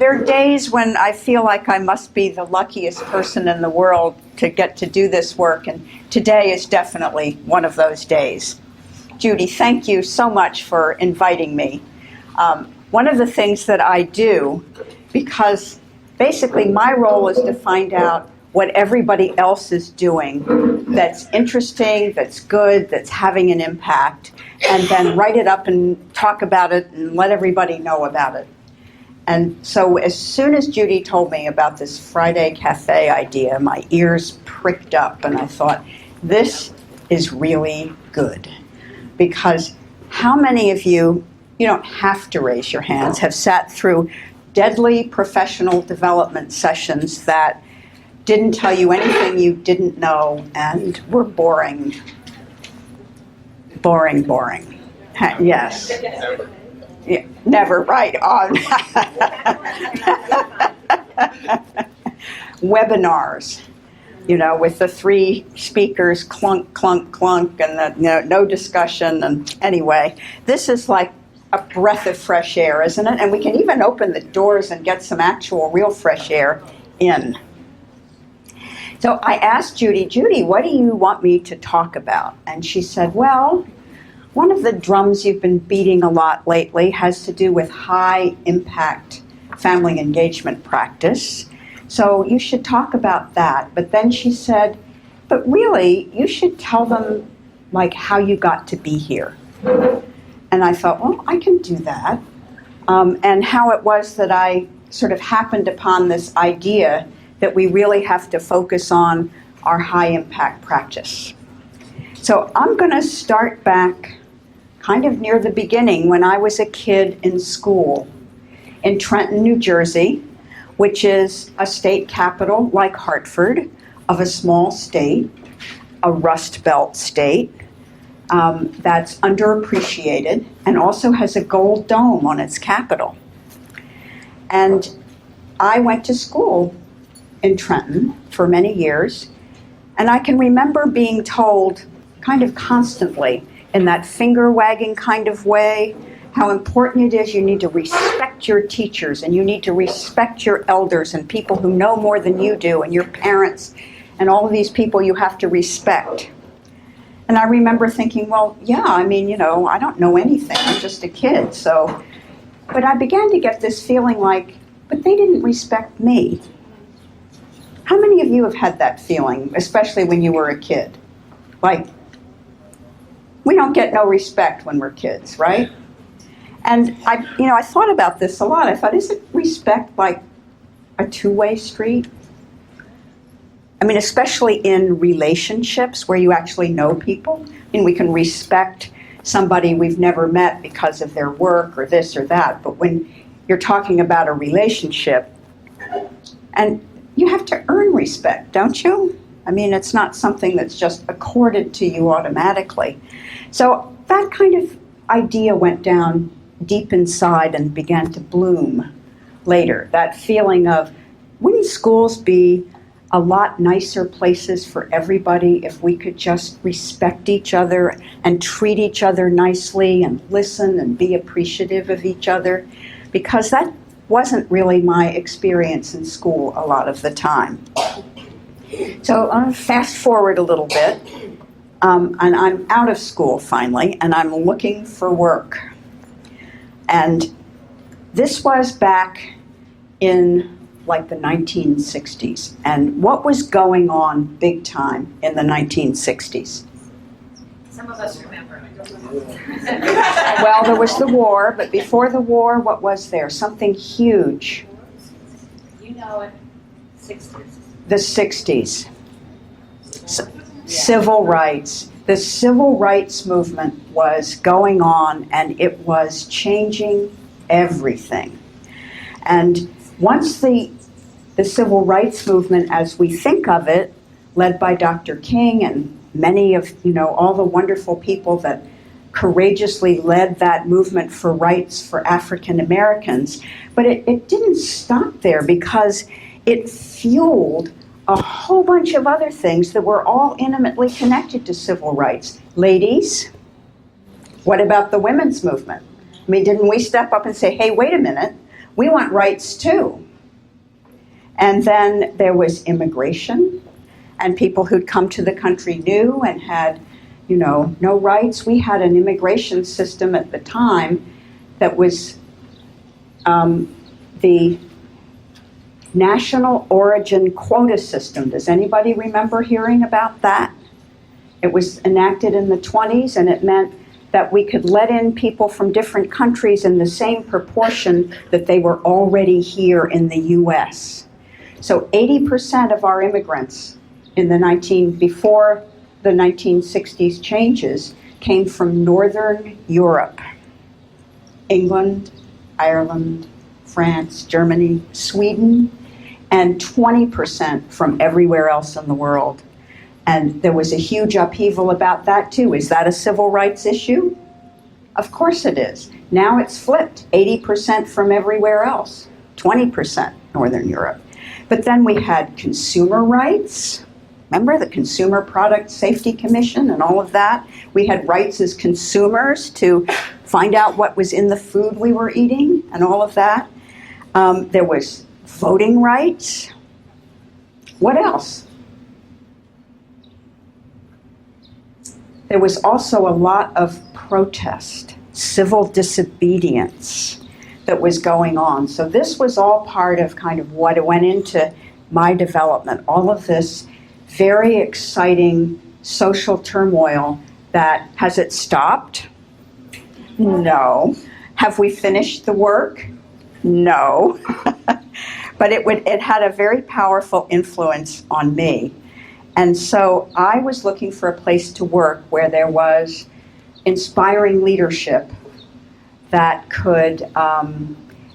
there are days when I feel like I must be the luckiest person in the world to get to do this work, and today is definitely one of those days. Judy, thank you so much for inviting me. One of the things that I do, because basically my role is to find out what everybody else is doing that's interesting, that's good, that's having an impact, and then write it up and talk about it and let everybody know about it. And so as soon as Judy told me about this Friday Cafe idea, my ears pricked up and I thought, this is really good. Because how many of you don't have to raise your hands, have sat through deadly professional development sessions that didn't tell you anything you didn't know and were boring. Boring. Yes. Yeah, never, right. Webinars, with the 3 speakers, clunk, clunk, clunk, and no discussion. And anyway, this is like a breath of fresh air, isn't it? And we can even open the doors and get some actual real fresh air in. So I asked Judy, what do you want me to talk about? And she said, well, one of the drums you've been beating a lot lately has to do with high impact family engagement practice. So you should talk about that. But then she said, but really, you should tell them like how you got to be here. And I thought, well, I can do that. And how it was that I sort of happened upon this idea that we really have to focus on our high impact practice. So I'm going to start back kind of near the beginning when I was a kid in school in Trenton, New Jersey, which is a state capital like Hartford of a small state, a Rust Belt state that's underappreciated and also has a gold dome on its capital. And I went to school in Trenton for many years, and I can remember being told kind of constantly in that finger-wagging kind of way how important it is you need to respect your teachers and you need to respect your elders and people who know more than you do and your parents and all of these people you have to respect. And I remember thinking, well, yeah, I don't know anything. I'm just a kid. But I began to get this feeling like, but they didn't respect me. How many of you have had that feeling, especially when you were a kid? Like, we don't get no respect when we're kids, right? And I thought about this a lot. I thought, isn't respect like a two-way street? Especially in relationships where you actually know people. We can respect somebody we've never met because of their work or this or that. But when you're talking about a relationship, and you have to earn respect, don't you? It's not something that's just accorded to you automatically. So that kind of idea went down deep inside and began to bloom later. That feeling of, wouldn't schools be a lot nicer places for everybody if we could just respect each other and treat each other nicely and listen and be appreciative of each other? Because that wasn't really my experience in school a lot of the time. So I'll fast forward a little bit, and I'm out of school finally, and I'm looking for work. And this was back in like the 1960s. And what was going on big time in the 1960s? Some of us remember. Well, there was the war, but before the war, what was there? Something huge. You know it. 60s. The 60s. Civil rights. The civil rights movement was going on, and it was changing everything. And once the civil rights movement, as we think of it, led by Dr. King and many of, all the wonderful people that courageously led that movement for rights for African Americans, but it didn't stop there because it fueled a whole bunch of other things that were all intimately connected to civil rights. Ladies, what about the women's movement? Didn't we step up and say, hey, wait a minute, We want rights too. And then there was immigration, and people who'd come to the country new and had, no rights. We had an immigration system at the time that was the national origin quota system. Does anybody remember hearing about that? It was enacted in the 20s, and it meant that we could let in people from different countries in the same proportion that they were already here in the US. So 80% of our immigrants before the 1960s changes came from Northern Europe. England, Ireland, France, Germany, Sweden, and 20% from everywhere else in the world. And there was a huge upheaval about that too. Is that a civil rights issue? Of course it is. Now it's flipped. 80% from everywhere else, 20% Northern Europe. But then we had consumer rights. Remember the Consumer Product Safety Commission and all of that? We had rights as consumers to find out what was in the food we were eating and all of that. There was voting rights. What else? There was also a lot of protest, civil disobedience that was going on. So this was all part of kind of what went into my development, all of this very exciting social turmoil that, has it stopped? No. Have we finished the work? No. But it had a very powerful influence on me. And so I was looking for a place to work where there was inspiring leadership that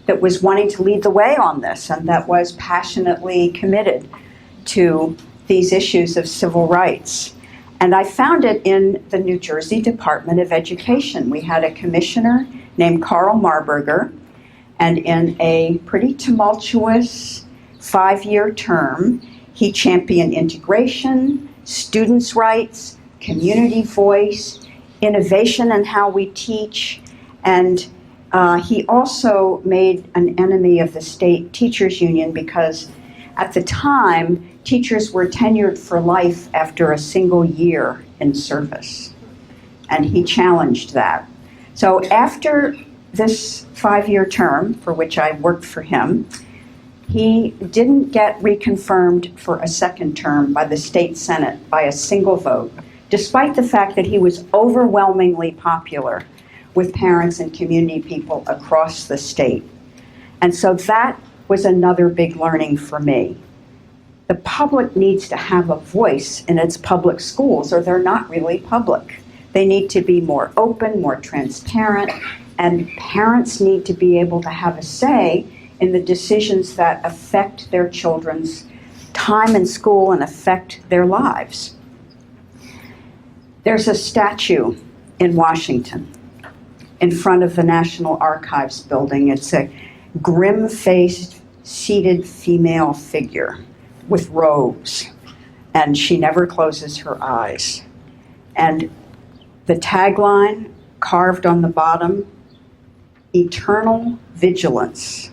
that was wanting to lead the way on this and that was passionately committed to these issues of civil rights. And I found it in the New Jersey Department of Education. We had a commissioner named Carl Marburger, and in a pretty tumultuous 5-year term, he championed integration, students' rights, community voice, innovation in how we teach, and he also made an enemy of the state teachers union because at the time, teachers were tenured for life after a single year in service, and he challenged that. So after this 5-year term, for which I worked for him, he didn't get reconfirmed for a second term by the state Senate by a single vote, despite the fact that he was overwhelmingly popular with parents and community people across the state. And so that was another big learning for me. The public needs to have a voice in its public schools, or they're not really public. They need to be more open, more transparent, and parents need to be able to have a say in the decisions that affect their children's time in school and affect their lives. There's a statue in Washington in front of the National Archives building. It's a grim-faced, seated female figure with robes, and she never closes her eyes. And the tagline carved on the bottom, "Eternal vigilance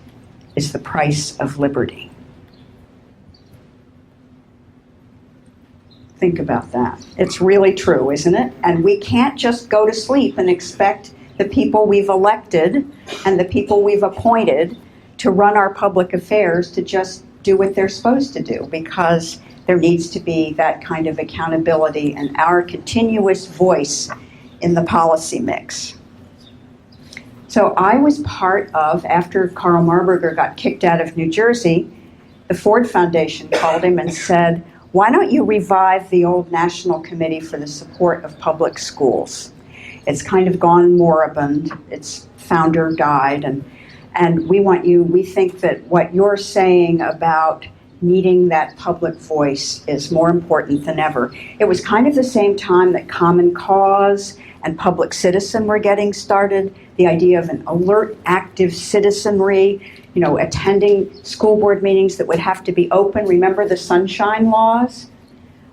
is the price of liberty." Think about that. It's really true, isn't it? And we can't just go to sleep and expect the people we've elected and the people we've appointed to run our public affairs to just do what they're supposed to do, because there needs to be that kind of accountability and our continuous voice in the policy mix. So I was part of, after Carl Marburger got kicked out of New Jersey, the Ford Foundation called him and said, "Why don't you revive the old National Committee for the Support of Public Schools? It's kind of gone moribund. Its founder died, and we think that what you're saying about needing that public voice is more important than ever." It was kind of the same time that Common Cause and Public Citizen were getting started, the idea of an alert, active citizenry, attending school board meetings that would have to be open. Remember the sunshine laws?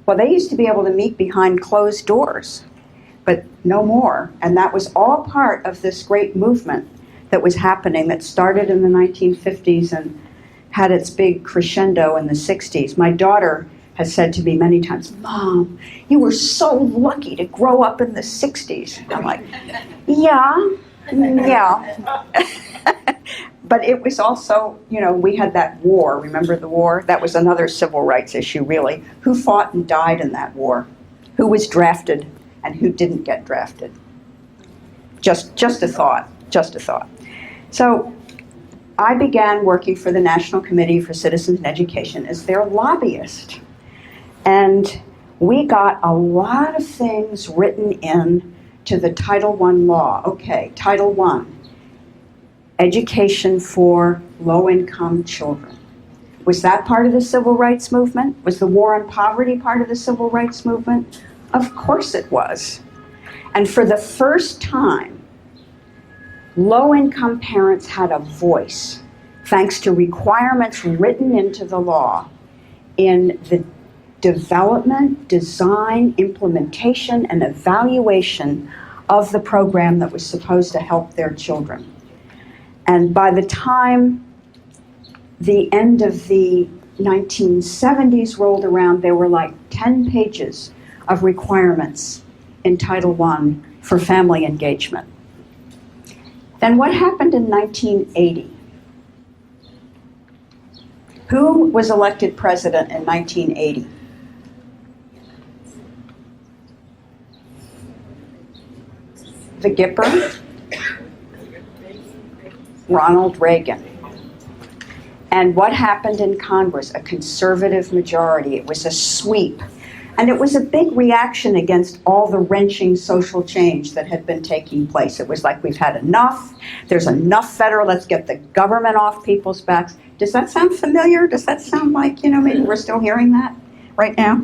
Well, they used to be able to meet behind closed doors, but no more. And that was all part of this great movement that was happening that started in the 1950s and had its big crescendo in the 60s. My daughter has said to me many times, "Mom, you were so lucky to grow up in the 60s." I'm like, yeah. But it was also, we had that war. Remember the war? That was another civil rights issue, really. Who fought and died in that war? Who was drafted and who didn't get drafted? Just a thought. So I began working for the National Committee for Citizens in Education as their lobbyist. And we got a lot of things written in to the Title I law. Okay, Title I, education for low-income children. Was that part of the civil rights movement? Was the war on poverty part of the civil rights movement? Of course it was. And for the first time, low-income parents had a voice, thanks to requirements written into the law in the development, design, implementation, and evaluation of the program that was supposed to help their children. And by the time the end of the 1970s rolled around, there were like 10 pages of requirements in Title I for family engagement. Then what happened in 1980? Who was elected president in 1980? The Gipper? Ronald Reagan. And what happened in Congress? A conservative majority. It was a sweep. And it was a big reaction against all the wrenching social change that had been taking place. It was like, we've had enough. There's enough federal. Let's get the government off people's backs. Does that sound familiar? Does that sound like, maybe we're still hearing that right now?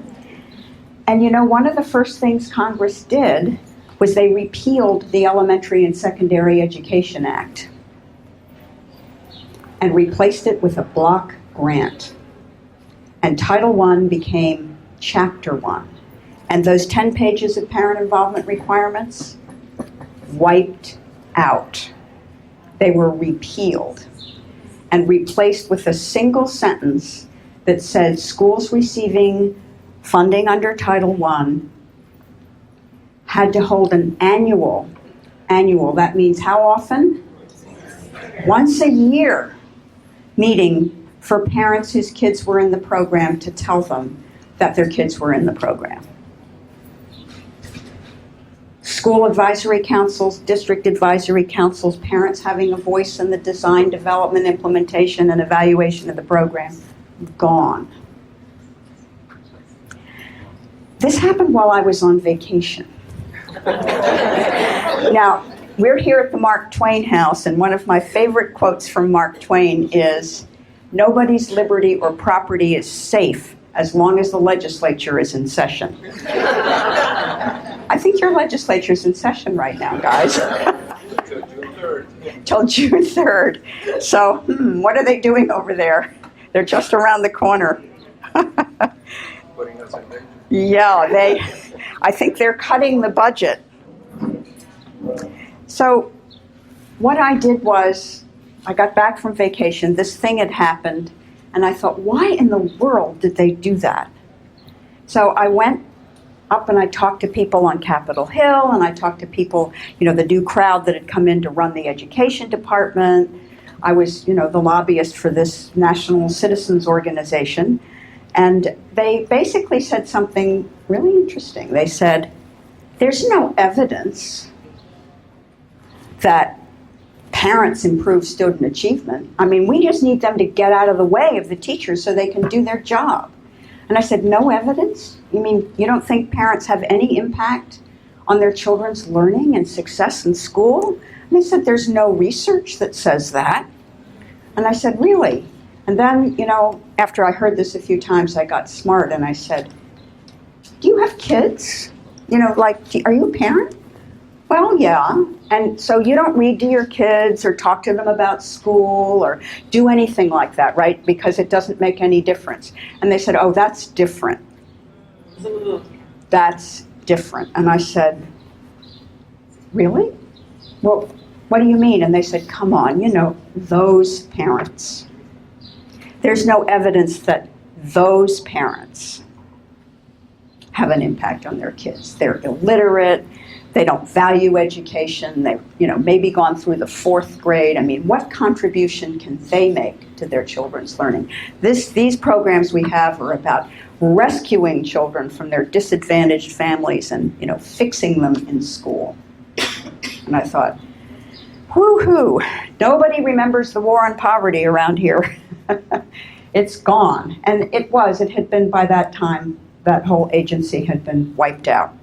And one of the first things Congress did was they repealed the Elementary and Secondary Education Act and replaced it with a block grant. And Title I became Chapter 1. And those 10 pages of parent involvement requirements wiped out. They were repealed and replaced with a single sentence that said schools receiving funding under Title I had to hold an annual, that means how often? Once a year meeting for parents whose kids were in the program to tell them that their kids were in the program. School advisory councils, district advisory councils, parents having a voice in the design, development, implementation, and evaluation of the program, gone. This happened while I was on vacation. Now, we're here at the Mark Twain House, and one of my favorite quotes from Mark Twain is, "Nobody's liberty or property is safe as long as the legislature is in session." I think your legislature's in session right now, guys. Till June 3rd. Till June 3rd. So, what are they doing over there? They're just around the corner. Putting us in danger. Yeah, I think they're cutting the budget. So what I did was, I got back from vacation, this thing had happened, and I thought, why in the world did they do that? So I went up and I talked to people on Capitol Hill, and I talked to people, the new crowd that had come in to run the education department. I was, the lobbyist for this national citizens organization. And they basically said something really interesting. They said, there's no evidence that parents improve student achievement. I mean, we just need them to get out of the way of the teachers so they can do their job. And I said, no evidence? You mean you don't think parents have any impact on their children's learning and success in school? And they said, there's no research that says that. And I said, really? And then, after I heard this a few times, I got smart and I said, do you have kids? Are you a parent? Well, yeah. And so you don't read to your kids or talk to them about school or do anything like that, right? Because it doesn't make any difference. And they said, oh, that's different. That's different. And I said, really? Well, What do you mean? And they said, come on, those parents. There's no evidence that those parents have an impact on their kids. They're illiterate. They don't value education. They've, maybe gone through the 4th grade. I mean, what contribution can they make to their children's learning? These programs we have are about rescuing children from their disadvantaged families and, fixing them in school. And I thought, whoo-hoo, nobody remembers the war on poverty around here. It's gone. And it had been by that time, that whole agency had been wiped out.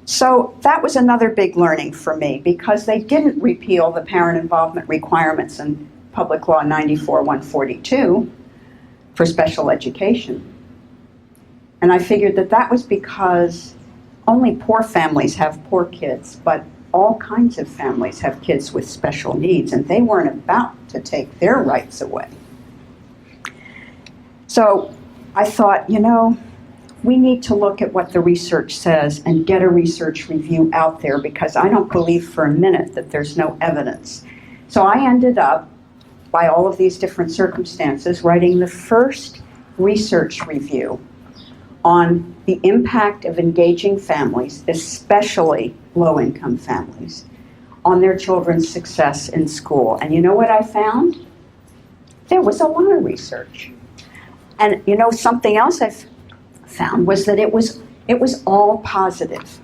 So that was another big learning for me, because they didn't repeal the parent involvement requirements in Public Law 94-142 for special education. And I figured that was because only poor families have poor kids, but all kinds of families have kids with special needs, and they weren't about to take their rights away. So I thought, we need to look at what the research says and get a research review out there, because I don't believe for a minute that there's no evidence. So I ended up, by all of these different circumstances, writing the first research review on the impact of engaging families, especially low-income families, on their children's success in school. And you know what I found? There was a lot of research. And something else I've found was that it was all positive.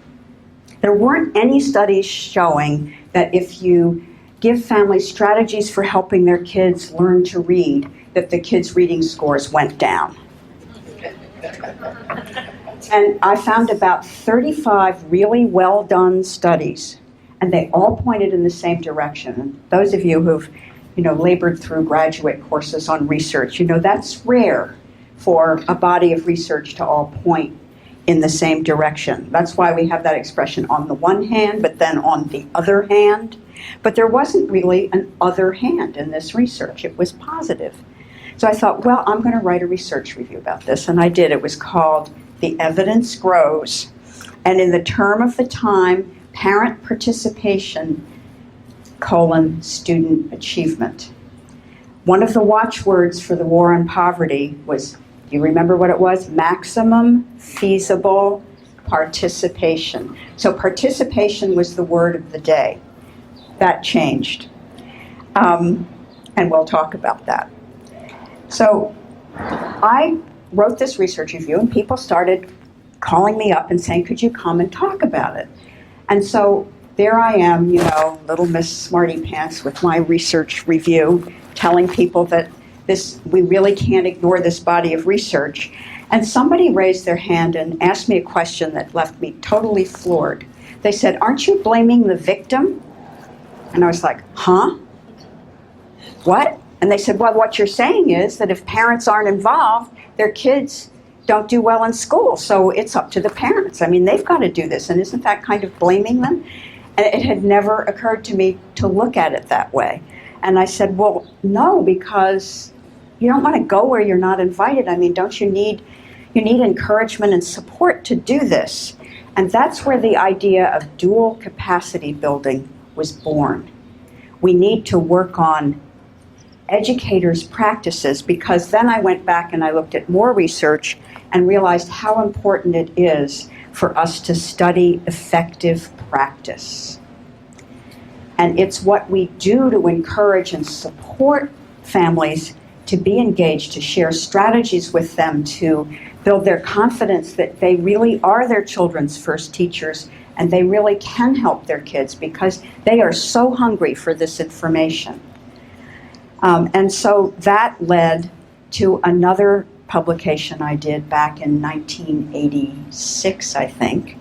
There weren't any studies showing that if you give families strategies for helping their kids learn to read, that the kids' reading scores went down. And I found about 35 really well-done studies, and they all pointed in the same direction. And those of you who've, labored through graduate courses on research, that's rare for a body of research to all point in the same direction. That's why we have that expression, on the one hand, but then on the other hand. But there wasn't really an other hand in this research. It was positive. So I thought, well, I'm going to write a research review about this, and I did. It was called The Evidence Grows, and in the term of the time, Parent Participation, Student Achievement. One of the watchwords for the war on poverty was, do you remember what it was? Maximum feasible participation. So participation was the word of the day. That changed. And we'll talk about that. So I wrote this research review, and people started calling me up and saying, could you come and talk about it? And so there I am, little Miss Smarty Pants with my research review, telling people that we really can't ignore this body of research. And somebody raised their hand and asked me a question that left me totally floored. They said, aren't you blaming the victim? And I was like, huh? What? And they said, well, what you're saying is that if parents aren't involved, their kids don't do well in school, so it's up to the parents. I mean, they've got to do this, and isn't that kind of blaming them? And it had never occurred to me to look at it that way. And I said, well, no, because you don't want to go where you're not invited. I mean, don't you need encouragement and support to do this? And that's where the idea of dual capacity building was born. We need to work on educators' practices, because then I went back and I looked at more research and realized how important it is for us to study effective practice. And it's what we do to encourage and support families to be engaged, to share strategies with them, to build their confidence that they really are their children's first teachers and they really can help their kids because they are so hungry for this information. And so that led to another publication I did back in 1986, I think,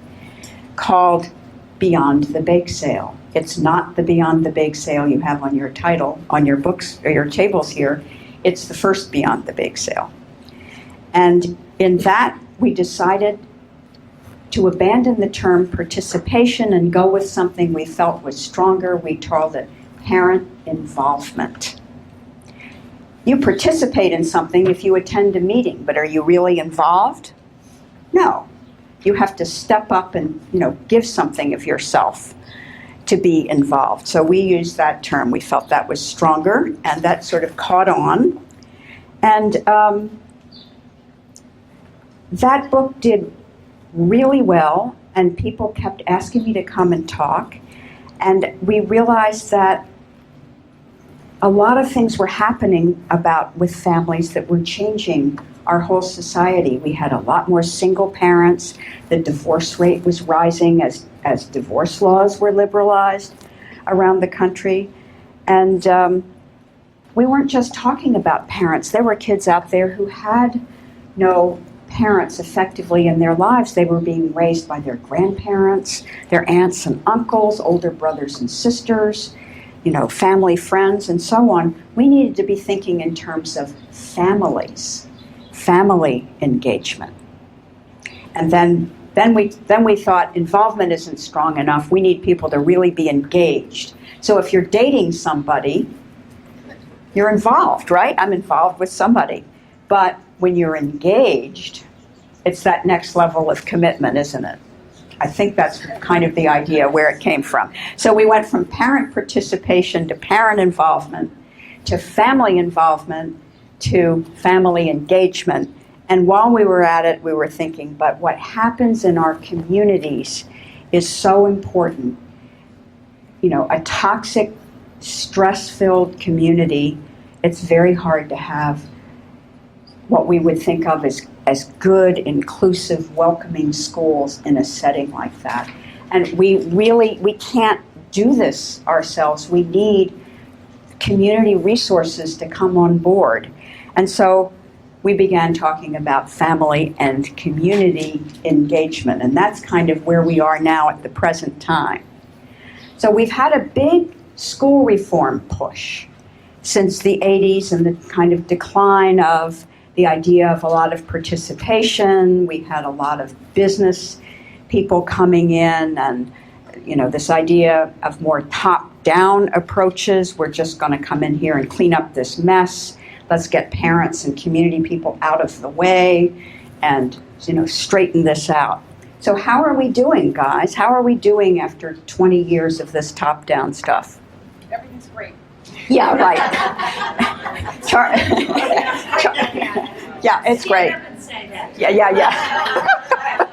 called Beyond the Bake Sale. It's not the Beyond the Bake Sale you have on your title, on your books or your tables here. It's the first Beyond the Bake Sale. And in that, we decided to abandon the term participation and go with something we felt was stronger. We called it parent involvement. You participate in something if you attend a meeting, but are you really involved? No. You have to step up and, give something of yourself. to be involved. So we used that term. We felt that was stronger, and that sort of caught on. And that book did really well, and people kept asking me to come and talk. And we realized that a lot of things were happening with families that were changing our whole society. We had a lot more single parents. The divorce rate was rising as divorce laws were liberalized around the country. And we weren't just talking about parents. There were kids out there who had no parents effectively in their lives. They were being raised by their grandparents, their aunts and uncles, older brothers and sisters, family, friends, and so on. We needed to be thinking in terms of families, family engagement. And then we thought involvement isn't strong enough. We need people to really be engaged. So if you're dating somebody, you're involved, right? I'm involved with somebody. But when you're engaged, it's that next level of commitment, isn't it? I think that's kind of the idea where it came from. So we went from parent participation to parent involvement to family involvement to family engagement. And while we were at it, we were thinking, but what happens in our communities is so important. A toxic, stress-filled community, it's very hard to have what we would think of as good, inclusive, welcoming schools in a setting like that. And we can't do this ourselves. We need community resources to come on board. And so we began talking about family and community engagement, and that's kind of where we are now at the present time. So we've had a big school reform push since the 80s and the kind of decline of the idea of a lot of participation. We had a lot of business people coming in, and this idea of more top-down approaches. We're just going to come in here and clean up this mess. Let's get parents and community people out of the way and straighten this out. So how are we doing, guys? How are we doing after 20 years of this top-down stuff? Everything's great. Yeah, right. Yeah, it's great. Stand up and say that. Yeah.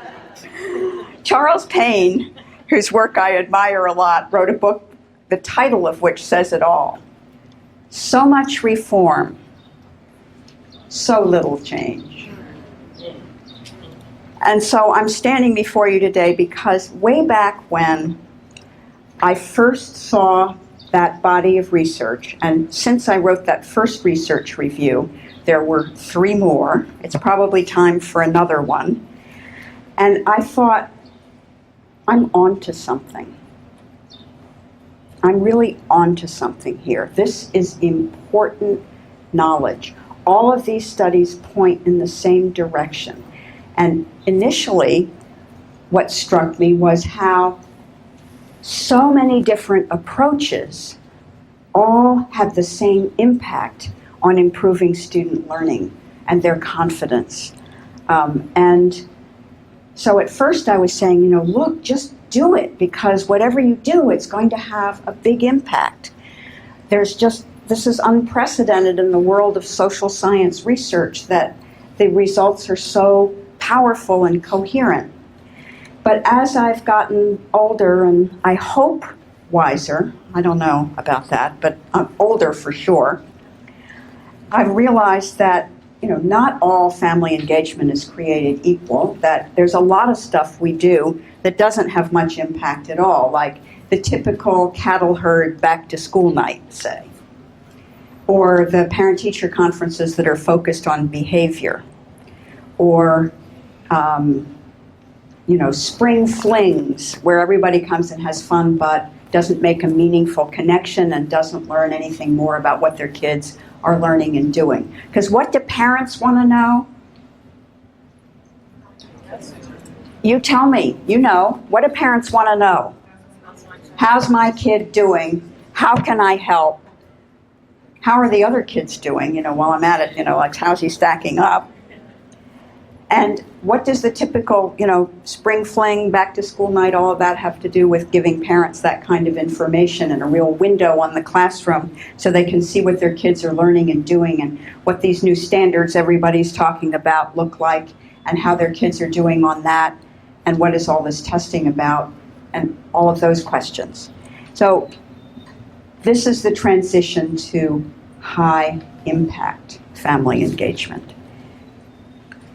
Charles Payne, whose work I admire a lot, wrote a book, the title of which says it all. So much reform, so little change. And so I'm standing before you today because way back when I first saw that body of research, and since I wrote that first research review, there were 3 more. It's probably time for another one. And I thought, I'm onto something. I'm really onto something here. This is important knowledge. All of these studies point in the same direction. And initially, what struck me was how so many different approaches all have the same impact on improving student learning and their confidence. And so at first I was saying, look, just do it, because whatever you do, it's going to have a big impact. This is unprecedented in the world of social science research, that the results are so powerful and coherent. But as I've gotten older, and I hope wiser, I don't know about that, but I'm older for sure, I've realized that not all family engagement is created equal, that there's a lot of stuff we do that doesn't have much impact at all, like the typical cattle herd back to school night, say, or the parent-teacher conferences that are focused on behavior, or spring flings where everybody comes and has fun but doesn't make a meaningful connection and doesn't learn anything more about what their kids are learning and doing. Because what do parents want to know? You tell me, what do parents want to know? How's my kid doing? How can I help? How are the other kids doing, while I'm at it, like how's he stacking up? And what does the typical, spring fling, back to school night, all of that have to do with giving parents that kind of information and a real window on the classroom so they can see what their kids are learning and doing and what these new standards everybody's talking about look like and how their kids are doing on that and what is all this testing about and all of those questions. So this is the transition to high impact family engagement.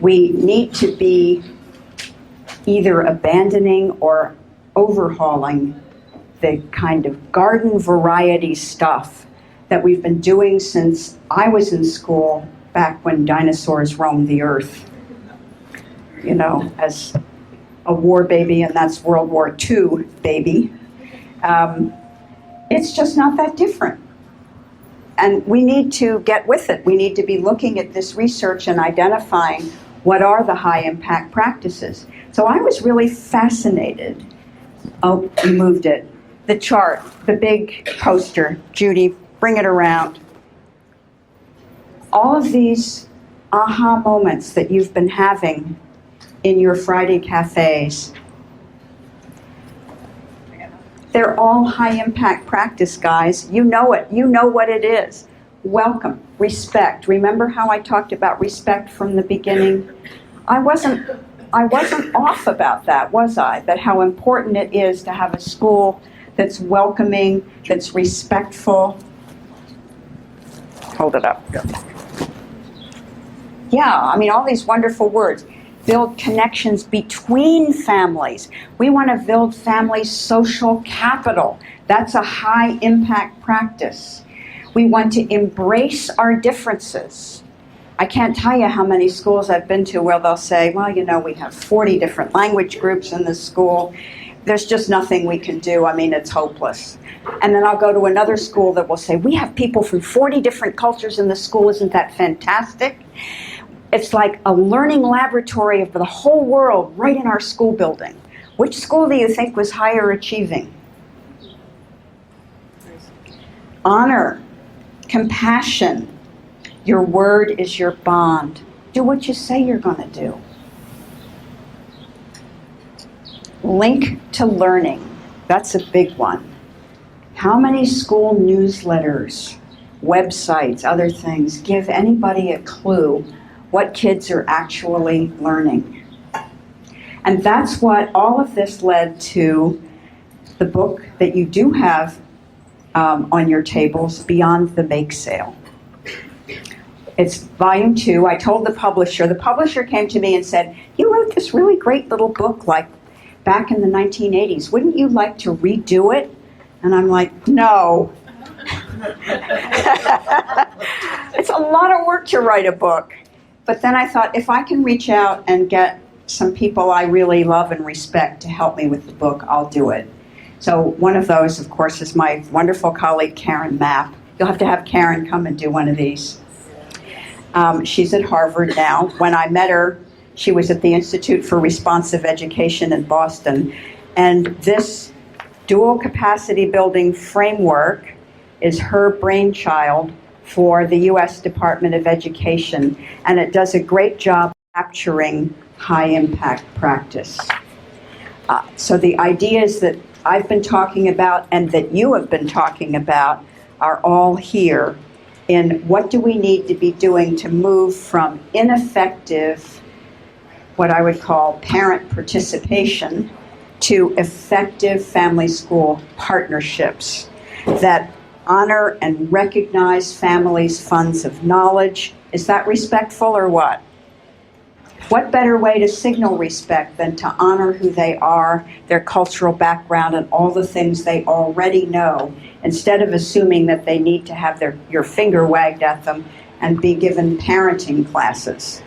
We need to be either abandoning or overhauling the kind of garden variety stuff that we've been doing since I was in school back when dinosaurs roamed the earth, as a war baby, and that's World War II baby. It's just not that different. And we need to get with it. We need to be looking at this research and identifying what are the high impact practices. So I was really fascinated. Oh, you moved it. The chart, the big poster. Judy, bring it around. All of these aha moments that you've been having in your Friday cafes, they're all high impact practice, guys. You know it. You know what it is. Welcome, respect. Remember how I talked about respect from the beginning? I wasn't off about that, was I? That how important it is to have a school that's welcoming, that's respectful. Hold it up. Yeah, all these wonderful words. Build connections between families. We want to build family social capital. That's a high impact practice. We want to embrace our differences. I can't tell you how many schools I've been to where they'll say, well, we have 40 different language groups in this school. There's just nothing we can do. It's hopeless. And then I'll go to another school that will say, we have people from 40 different cultures in the school. Isn't that fantastic? It's like a learning laboratory of the whole world right in our school building. Which school do you think was higher achieving? Honor, compassion. Your word is your bond. Do what you say you're going to do. Link to learning. That's a big one. How many school newsletters, websites, other things give anybody a clue what kids are actually learning? And that's what all of this led to the book that you do have on your tables, Beyond the Make Sale. It's volume 2. I told the publisher came to me and said, you wrote this really great little book like back in the 1980s. Wouldn't you like to redo it? And I'm like, no. It's a lot of work to write a book. But then I thought, if I can reach out and get some people I really love and respect to help me with the book, I'll do it. So one of those, of course, is my wonderful colleague, Karen Mapp. You'll have to have Karen come and do one of these. She's at Harvard now. When I met her, she was at the Institute for Responsive Education in Boston. And this dual capacity building framework is her brainchild for the U.S. Department of Education, and it does a great job capturing high-impact practice. So the ideas that I've been talking about and that you have been talking about are all here in what do we need to be doing to move from ineffective, what I would call parent participation, to effective family-school partnerships that honor and recognize families' funds of knowledge. Is that respectful or what? What better way to signal respect than to honor who they are, their cultural background, and all the things they already know, instead of assuming that they need to have your finger wagged at them and be given parenting classes.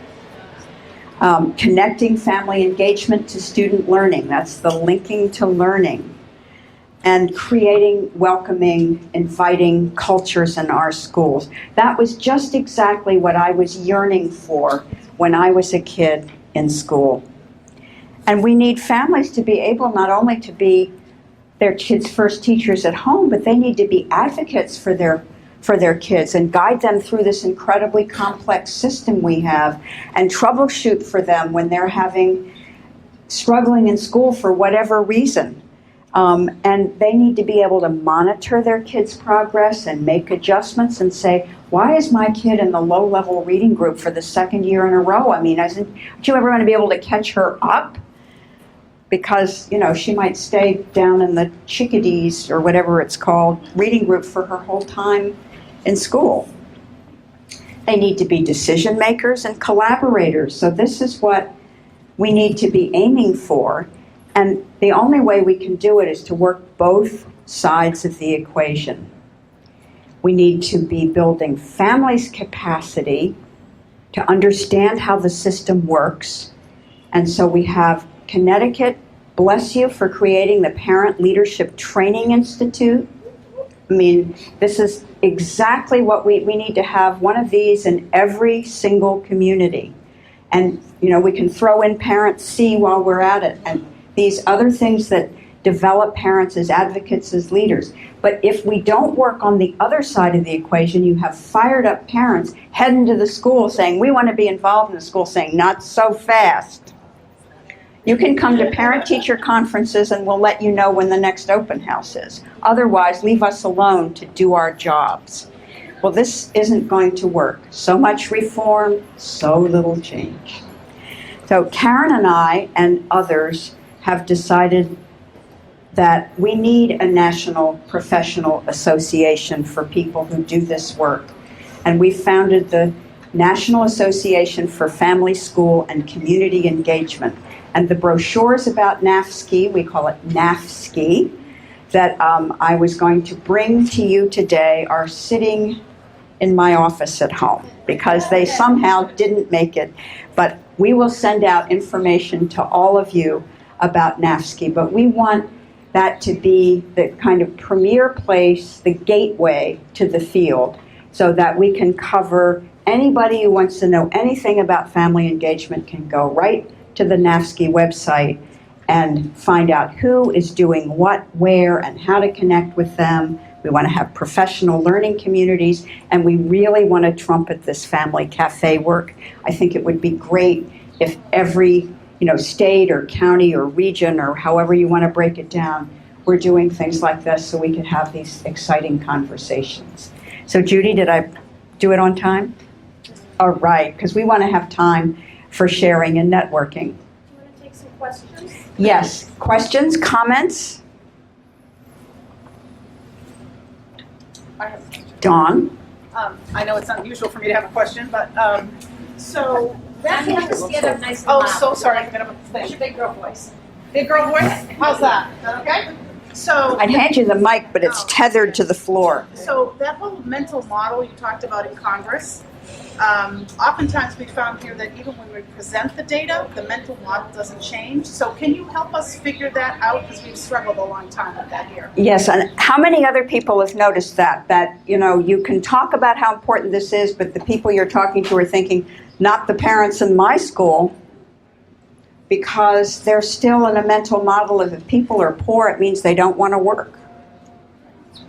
Connecting family engagement to student learning. That's the linking to learning. And creating welcoming, inviting cultures in our schools. That was just exactly what I was yearning for when I was a kid in school. And we need families to be able not only to be their kids' first teachers at home, but they need to be advocates for their for their kids and guide them through this incredibly complex system we have and troubleshoot for them when they're struggling in school for whatever reason. And they need to be able to monitor their kids' progress and make adjustments and say, why is my kid in the low-level reading group for the second year in a row? I mean, aren't you ever going to be able to catch her up? Because, she might stay down in the chickadees or whatever it's called, reading group for her whole time in school. They need to be decision makers and collaborators. So this is what we need to be aiming for. And the only way we can do it is to work both sides of the equation. We need to be building families' capacity to understand how the system works. And so we have Connecticut, bless you for creating the Parent Leadership Training Institute. I mean, this is exactly what we need to have one of these in every single community. And, we can throw in Parent C while we're at it, and these other things that develop parents as advocates, as leaders. But if we don't work on the other side of the equation, you have fired up parents heading to the school saying, we want to be involved in the school, saying, not so fast. You can come to parent-teacher conferences and we'll let you know when the next open house is. Otherwise, leave us alone to do our jobs. Well, this isn't going to work. So much reform, so little change. So Karen and I and others have decided that we need a national professional association for people who do this work. And we founded the National Association for Family, School, and Community Engagement. And the brochures about NAFSCI, we call it NAFSCI, that I was going to bring to you today are sitting in my office at home because they somehow didn't make it. But we will send out information to all of you about NAFSCI. But we want that to be the kind of premier place, the gateway to the field, so that we can cover anybody who wants to know anything about family engagement can go right to the NAFSCI website and find out who is doing what, where, and how to connect with them. We want to have professional learning communities, and we really want to trumpet this family cafe work. I think it would be great if every state or county or region or however you want to break it down, we're doing things like this so we can have these exciting conversations. So Judy, did I do it on time? All right, because we want to have time for sharing and networking. Do you want to take some questions? Yes, questions, comments? I have a question. Dawn? I know it's unusual for me to have a question, but so That you have to stand up nice and oh, loud. so sorry. I'm gonna That's your big girl voice. big girl voice. How's that? Is that okay? So I'd hand you the mic, but it's tethered to the floor. So that whole mental model you talked about in Congress, oftentimes we found here that even when we present the data, the mental model doesn't change. So can you help us figure that out? Because we've struggled a long time with that here. Yes, and how many other people have noticed that you can talk about how important this is, but the people you're talking to are thinking, not the parents in my school, because they're still in a mental model of if people are poor, it means they don't want to work.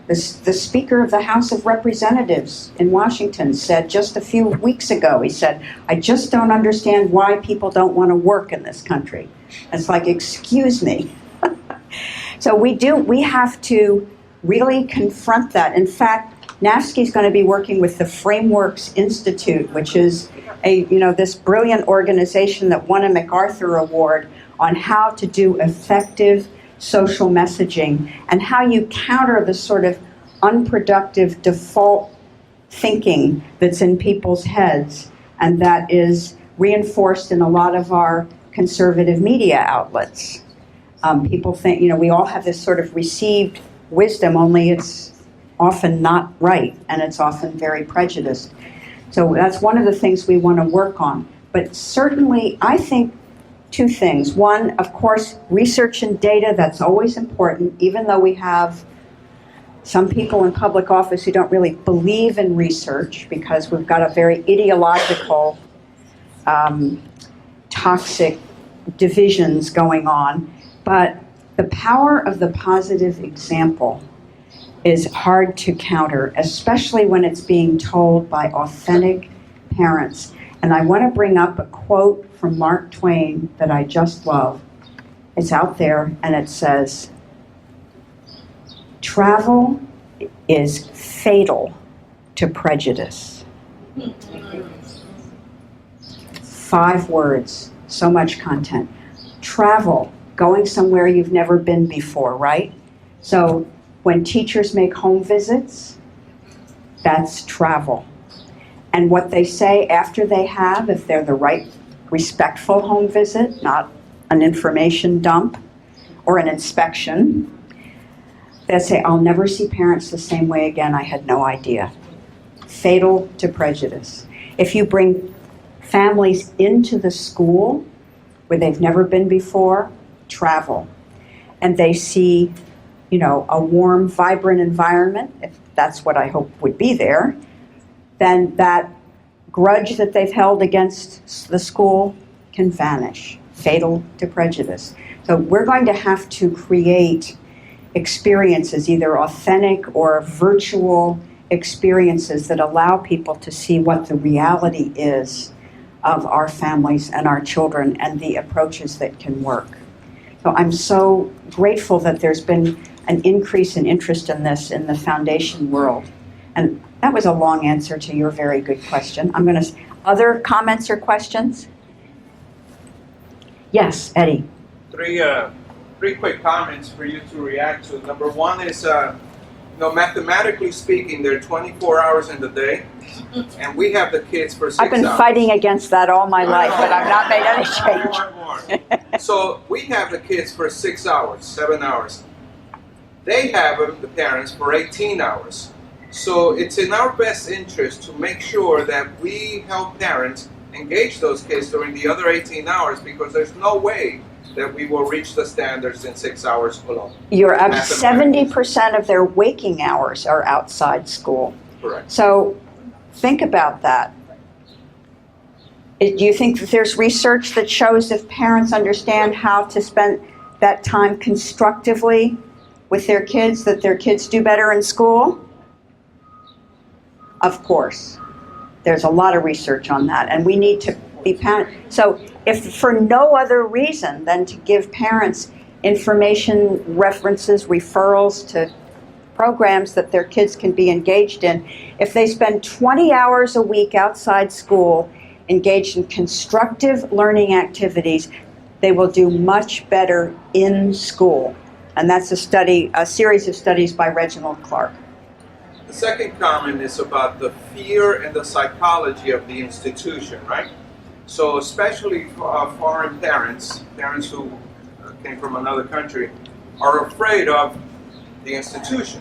The Speaker of the House of Representatives in Washington said just a few weeks ago, he said, I just don't understand why people don't want to work in this country. It's like, excuse me. So we have to really confront that. In fact, NAFSCI is going to be working with the Frameworks Institute, which is this brilliant organization that won a MacArthur Award on how to do effective social messaging and how you counter the sort of unproductive default thinking that's in people's heads and that is reinforced in a lot of our conservative media outlets. People think, we all have this sort of received wisdom, only it's often not right and it's often very prejudiced. So that's one of the things we want to work on. But certainly, I think two things. One, of course, research and data, that's always important, even though we have some people in public office who don't really believe in research because we've got a very ideological, toxic divisions going on. But the power of the positive example is hard to counter, especially when it's being told by authentic parents. And I want to bring up a quote from Mark Twain that I just love. It's out there, and it says, "Travel is fatal to prejudice." 5 words, so much content. Travel, going somewhere you've never been before, right? So when teachers make home visits, that's travel. And what they say after they have, if they're the right, respectful home visit, not an information dump or an inspection, they say, "I'll never see parents the same way again. I had no idea." Fatal to prejudice. If you bring families into the school where they've never been before, travel, and they see, a warm, vibrant environment, if that's what I hope would be there, then that grudge that they've held against the school can vanish. Fatal to prejudice. So we're going to have to create experiences, either authentic or virtual experiences, that allow people to see what the reality is of our families and our children and the approaches that can work. So I'm so grateful that there's been an increase in interest in this in the foundation world. And that was a long answer to your very good question. Other comments or questions? Yes, Eddie. Three quick comments for you to react to. Number one is, mathematically speaking, there are 24 hours in the day, and we have the kids for 6 hours. I've been fighting against that all my life, but I've not made any change. More. So we have the kids for 6 hours, 7 hours. They have them, the parents, for 18 hours. So it's in our best interest to make sure that we help parents engage those kids during the other 18 hours, because there's no way that we will reach the standards in 6 hours alone. You're up 70% of their waking hours are outside school. Correct. So think about that. Do you think that there's research that shows if parents understand how to spend that time constructively with their kids, that their kids do better in school? Of course. There's a lot of research on that, and we need to be parent. So if for no other reason than to give parents information, references, referrals to programs that their kids can be engaged in, if they spend 20 hours a week outside school engaged in constructive learning activities, they will do much better in school. And that's a series of studies by Reginald Clark. The second comment is about the fear and the psychology of the institution, right? So especially foreign parents who came from another country, are afraid of the institution.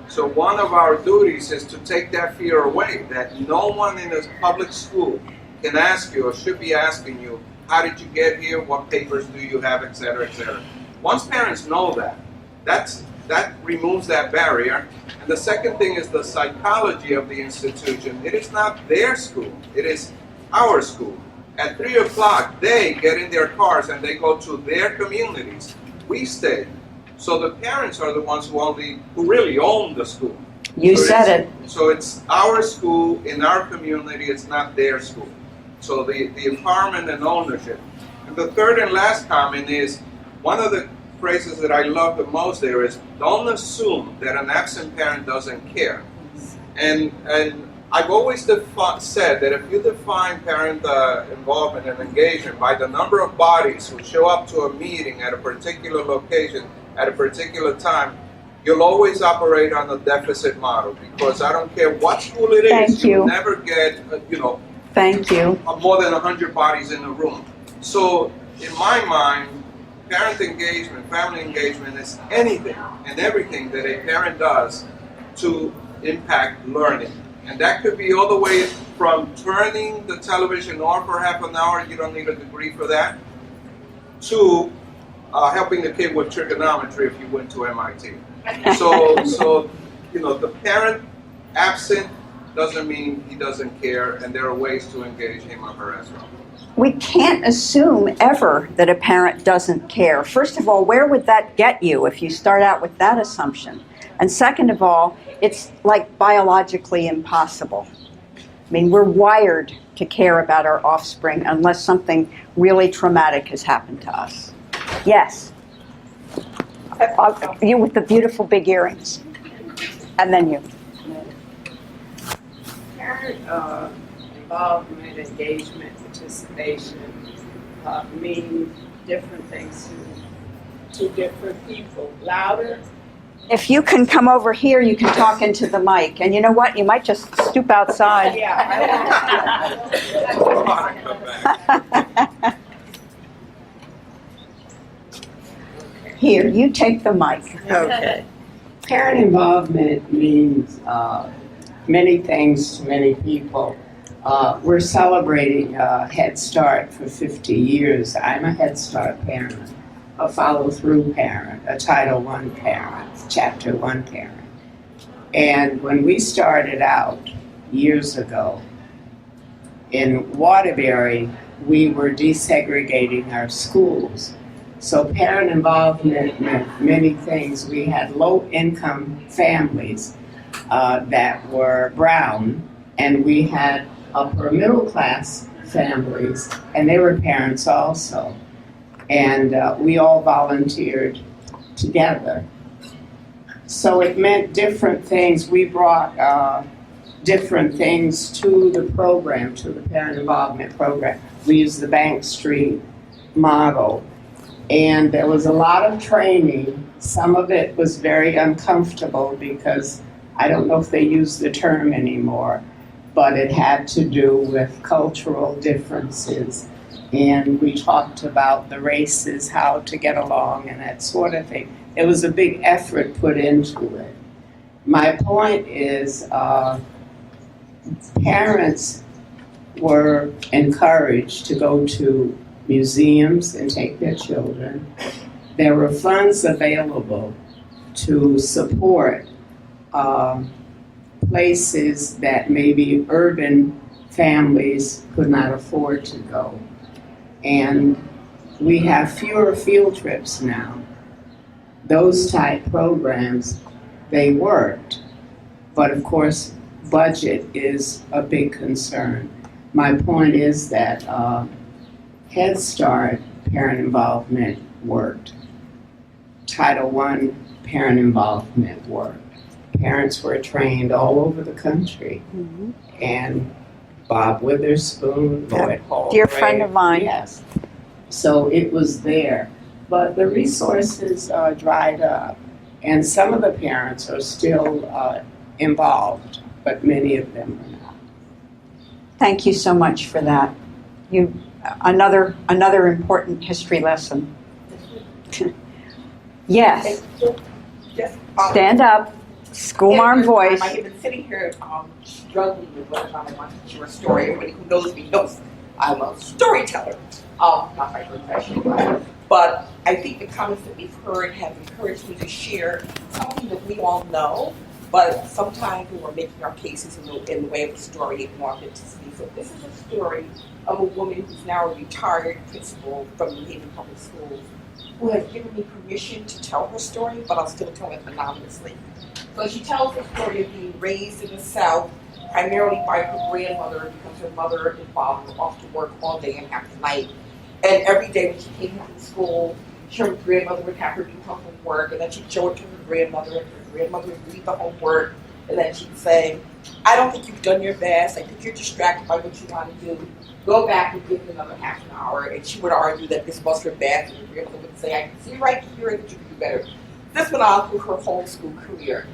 So one of our duties is to take that fear away, that no one in a public school can ask you or should be asking you, how did you get here, what papers do you have, et cetera, et cetera. Once parents know that removes that barrier. And the second thing is the psychology of the institution. It is not their school, it is our school. At 3 o'clock, they get in their cars and they go to their communities. We stay. So the parents are the ones who really own the school. You said it. So it's our school in our community, it's not their school. So the empowerment and ownership. And the third and last comment is, one of the phrases that I love the most there is, don't assume that an absent parent doesn't care. And I've always said that if you define parent involvement and engagement by the number of bodies who show up to a meeting at a particular location at a particular time, you'll always operate on a deficit model, because I don't care what school it is, you'll never get, Thank you. more than 100 bodies in a room. So in my mind, parent engagement, family engagement is anything and everything that a parent does to impact learning. And that could be all the way from turning the television on for half an hour, you don't need a degree for that, to helping the kid with trigonometry if you went to MIT. So the parent absent doesn't mean he doesn't care, and there are ways to engage him or her as well. We can't assume ever that a parent doesn't care. First of all, where would that get you if you start out with that assumption? And second of all, it's like biologically impossible. I mean, we're wired to care about our offspring unless something really traumatic has happened to us. Yes. You with the beautiful big earrings. And then you. Parent involvement, engagement, participation mean different things to different people. Louder. If you can come over here, you can talk into the mic. And you know what? You might just stoop outside. Yeah. Here, you take the mic. Okay. Parent involvement means many things to many people. We're celebrating Head Start for 50 years. I'm a Head Start parent, a follow-through parent, a Title I parent, Chapter 1 parent. And when we started out years ago in Waterbury, we were desegregating our schools. So parent involvement meant many things. We had low-income families that were brown, and we had upper middle-class families, and they were parents also. And we all volunteered together. So it meant different things. We brought different things to the program, to the parent involvement program. We used the Bank Street model. And there was a lot of training. Some of it was very uncomfortable because I don't know if they use the term anymore, but it had to do with cultural differences. And we talked about the races, how to get along and that sort of thing. It was a big effort put into it. My point is parents were encouraged to go to museums and take their children. There were funds available to support places that maybe urban families could not afford to go. And we have fewer field trips now. Those type programs, they worked. But of course, budget is a big concern. My point is that Head Start parent involvement worked. Title I parent involvement worked. Parents were trained all over the country. Mm-hmm. And Bob Witherspoon, Lloyd Hall. Dear friend of mine. Yes. So it was there. But the resources dried up. And some of the parents are still involved, but many of them are not. Thank you so much for that. Another important history lesson. Yes. Stand up. Schoolmarm voice. I have been sitting here struggling with whether or not I want to share a story. Everybody who knows me knows I'm a storyteller, not my profession. But I think the comments that we've heard have encouraged me to share something that we all know, but sometimes when we're making our cases in the way of a story, it more authenticity. So this is a story of a woman who's now a retired principal from New Haven Public Schools, who has given me permission to tell her story, but I'll still tell it anonymously. So she tells the story of being raised in the South, primarily by her grandmother, because her mother and father were off to work all day and half the night. And every day when she came home from school, her grandmother would have her do her homework, and then she'd show it to her grandmother, and her grandmother would read the homework, and then she'd say, I don't think you've done your best, I think you're distracted by what you want to do. Go back and give it another half an hour. And she would argue that this was her best, and her grandmother would say, I can see right here that you can do better. This went on through her whole school career.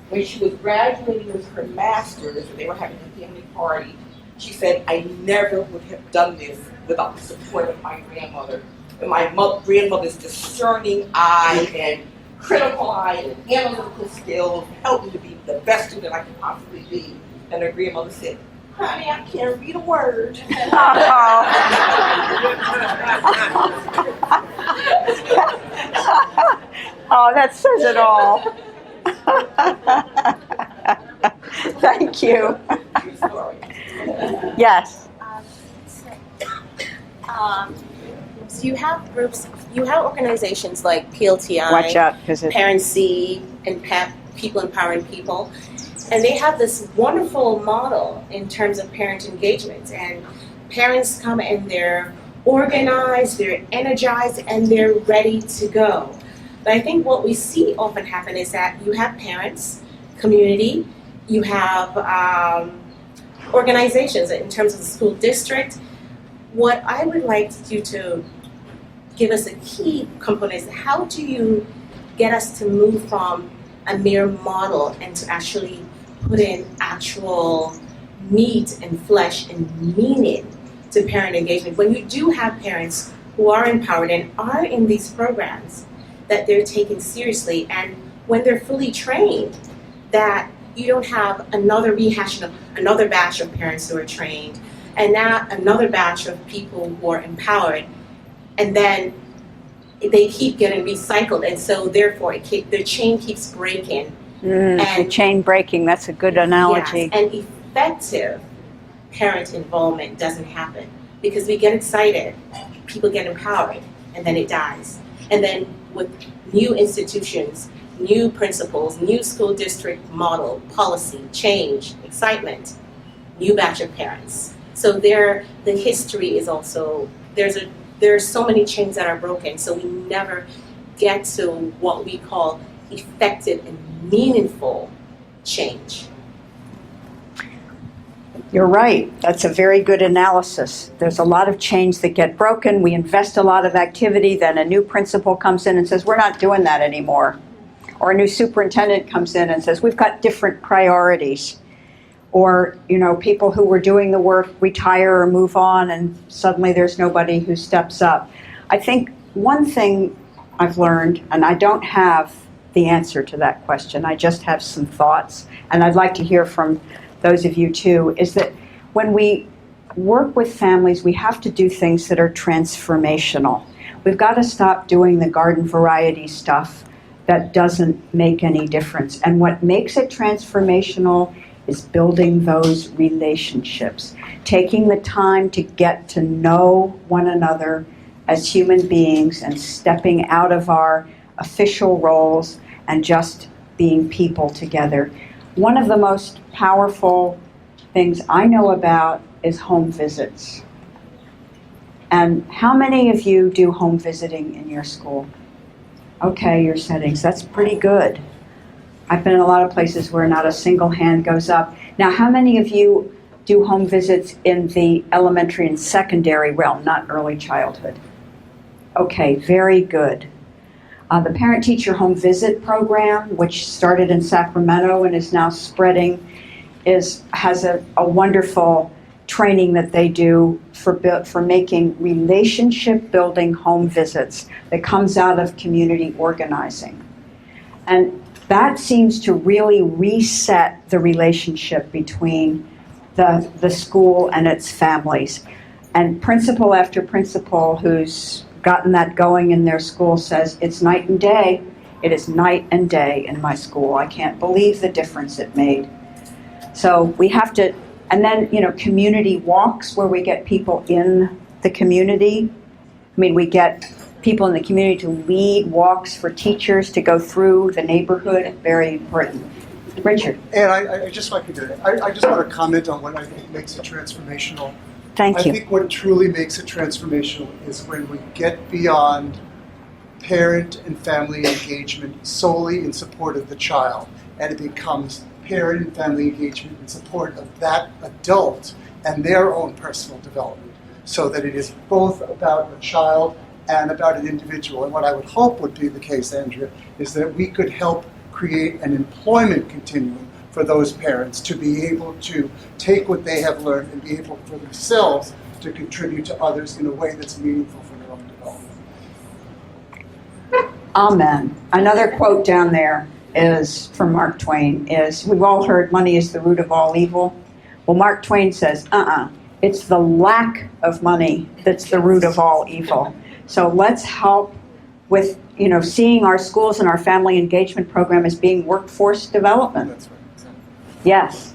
When she was graduating with her master's and they were having a family party, she said, I never would have done this without the support of my grandmother. And my grandmother's discerning eye and critical eye and analytical skills helped me to be the best student I could possibly be. And her grandmother said, honey, I can't read a word. Oh, that says it all. Thank you. Yes. So you have groups, you have organizations like PLTI, Watch out, because Parent C, and PAP people empowering people. And they have this wonderful model in terms of parent engagement. And parents come and they're organized, they're energized, and they're ready to go. But I think what we see often happen is that you have parents, community, you have organizations in terms of the school district. What I would like you to give us a key component is how do you get us to move from a mere model and to actually put in actual meat and flesh and meaning to parent engagement. When you do have parents who are empowered and are in these programs that they're taken seriously, and when they're fully trained, that you don't have another rehash of another batch of parents who are trained, and not another batch of people who are empowered, and then they keep getting recycled, and so therefore the chain keeps breaking. The chain breaking, that's a good analogy. Yes, and effective parent involvement doesn't happen because we get excited, people get empowered, and then it dies. And then with new institutions, new principals, new school district model, policy, change, excitement, new batch of parents. So the history is also, there's so many chains that are broken, so we never get to what we call effective and meaningful change. You're right. That's a very good analysis. There's a lot of chains that get broken. We invest a lot of activity, then a new principal comes in and says, we're not doing that anymore. Or a new superintendent comes in and says, we've got different priorities. Or, people who were doing the work retire or move on, and suddenly there's nobody who steps up. I think one thing I've learned, and I don't have the answer to that question, I just have some thoughts, and I'd like to hear from those of you too, is that when we work with families, we have to do things that are transformational. We've got to stop doing the garden variety stuff that doesn't make any difference. And what makes it transformational is building those relationships, taking the time to get to know one another as human beings and stepping out of our official roles and just being people together. One of the most powerful things I know about is home visits. And how many of you do home visiting in your school? Okay, your settings, that's pretty good. I've been in a lot of places where not a single hand goes up. Now, how many of you do home visits in the elementary and secondary realm, not early childhood? Okay, very good. The Parent-Teacher Home Visit Program, which started in Sacramento and is now spreading, has a wonderful training that they do for making relationship-building home visits that comes out of community organizing. And that seems to really reset the relationship between the school and its families. And principal after principal who's gotten that going in their school says, it's night and day. It is night and day in my school. I can't believe the difference it made. So we have to, and then, community walks where we get people in the community. We get people in the community to lead walks for teachers to go through the neighborhood. Very important. Richard. And I just like to I just want to comment on what I think makes it transformational. Thank you. I think what truly makes it transformational is when we get beyond parent and family engagement solely in support of the child, and it becomes parent and family engagement in support of that adult and their own personal development, so that it is both about a child and about an individual. And what I would hope would be the case, Andrea, is that we could help create an employment continuum for those parents to be able to take what they have learned and be able for themselves to contribute to others in a way that's meaningful for their own development. Amen. Another quote down there is from Mark Twain, we've all heard money is the root of all evil. Well, Mark Twain says, it's the lack of money that's the root of all evil. So let's help with, seeing our schools and our family engagement program as being workforce development. That's right. Exactly. Yes.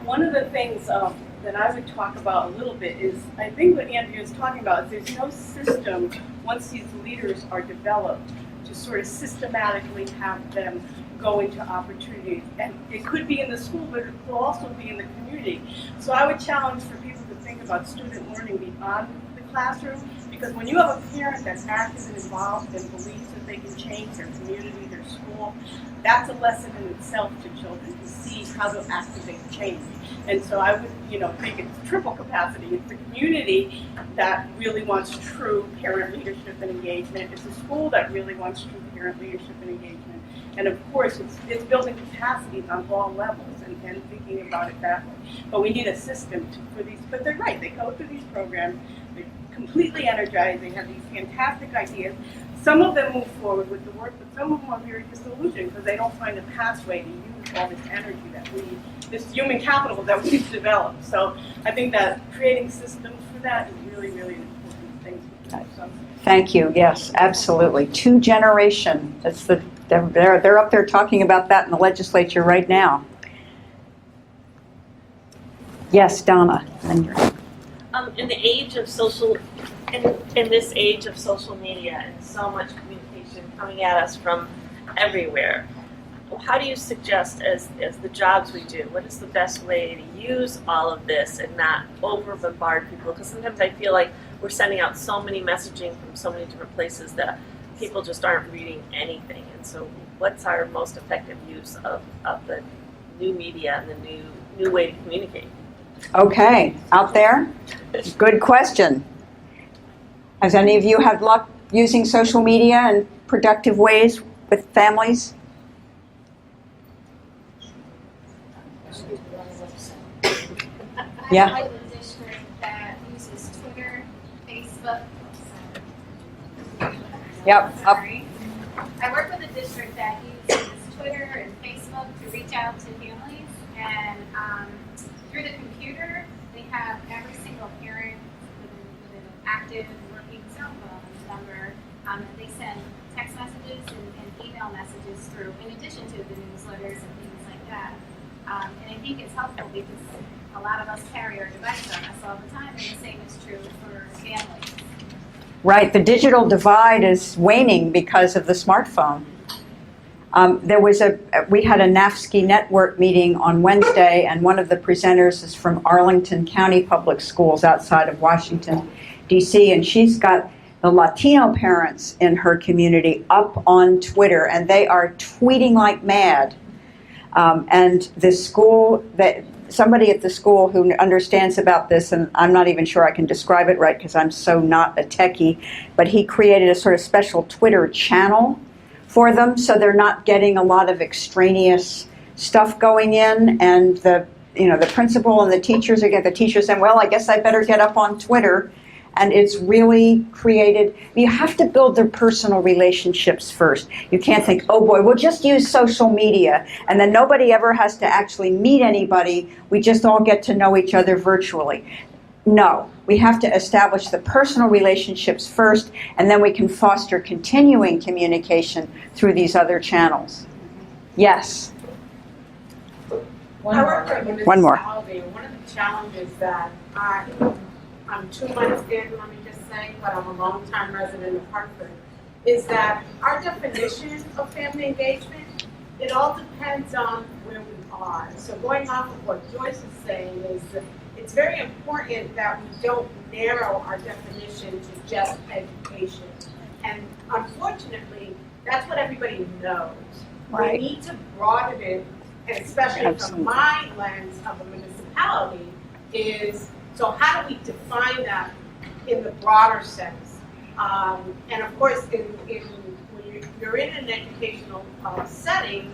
One of the things that I would talk about a little bit is, I think what Andrea is talking about is there's no system, once these leaders are developed, to sort of systematically have them go into opportunities. And it could be in the school, but it will also be in the community. So I would challenge for people to think about student learning beyond the classroom, because when you have a parent that's active and involved and believes that they can change their community, their school, that's a lesson in itself to children, to see how to activate change. And so I would, think it's triple capacity. It's the community that really wants true parent leadership and engagement. It's the school that really wants true parent leadership and engagement. And of course, it's building capacities on all levels and thinking about it that way. But we need a system for these. But they're right. They go through these programs. They're completely energized. They have these fantastic ideas. Some of them move forward with the work, but some of them are very disillusioned because they don't find a pathway to use all this energy this human capital that we've developed. So I think that creating systems for that is really, really an important thing to do. So. Thank you. Yes, absolutely. 2 generation. They're up there talking about that in the legislature right now. Yes, Donna. In the age of in this age of social media and so much communication coming at us from everywhere, how do you suggest, as the jobs we do, what is the best way to use all of this and not over bombard people? Because sometimes I feel like we're sending out so many messaging from so many different places that people just aren't reading anything. And so what's our most effective use of the new media and the new way to communicate? Okay, out there? Good question. Has any of you had luck using social media in productive ways with families? Yeah. I work with a district that uses Twitter, Facebook. Yep. Sorry. I work with a district that uses Twitter and Facebook to reach out to families, and through the computer, they have every single parent with an active working cell phone number. They send text messages and email messages through, in addition to the newsletters and things like that. And I think it's helpful because a lot of us carry our device on us all the time, and the same is true for families. Right, the digital divide is waning because of the smartphone. We had a NAFSCI network meeting on Wednesday, and one of the presenters is from Arlington County Public Schools outside of Washington, D.C., and she's got the Latino parents in her community up on Twitter, and they are tweeting like mad. And the school, somebody at the school who understands about this, and I'm not even sure I can describe it right because I'm so not a techie, but he created a sort of special Twitter channel for them so they're not getting a lot of extraneous stuff going in, and the principal and the teachers saying, well, I guess I better get up on Twitter. And it's really created, you have to build their personal relationships first. You can't think, oh boy, we'll just use social media, and then nobody ever has to actually meet anybody. We just all get to know each other virtually. No, we have to establish the personal relationships first, and then we can foster continuing communication through these other channels. Yes? One more. One more. One of the challenges that I'm 2 months in, let me just say, but I'm a long-time resident of Hartford, is that our definition of family engagement, it all depends on where we are. So going off of what Joyce is saying is that it's very important that we don't narrow our definition to just education. And unfortunately, that's what everybody knows. Right. We need to broaden it, and especially Absolutely. from my lens of a municipality, is so how do we define that in the broader sense? And of course, when you're in an educational setting,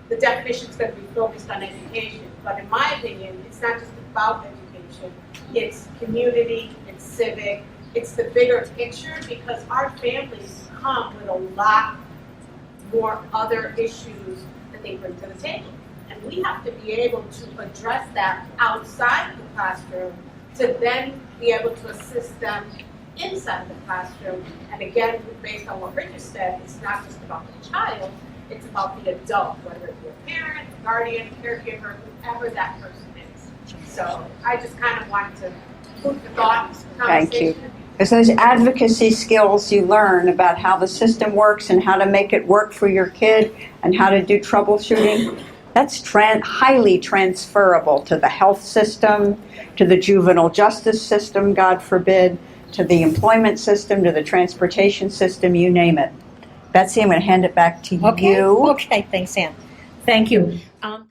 the definition is going to be focused on education. But in my opinion, it's not just about education. It's community, it's civic, it's the bigger picture, because our families come with a lot more other issues that they bring to the table. And we have to be able to address that outside the classroom to then be able to assist them inside the classroom. And again, based on what Richard said, it's not just about the child, it's about the adult, whether it be a parent, a guardian, caregiver, whoever that person is. So I just kind of wanted to put the thought Thank you. conversation Because those advocacy skills you learn about how the system works and how to make it work for your kid and how to do troubleshooting, that's highly transferable to the health system, to the juvenile justice system, God forbid, to the employment system, to the transportation system, you name it. Betsy, I'm going to hand it back to Okay. you. Okay, thanks, Ann. Thank you.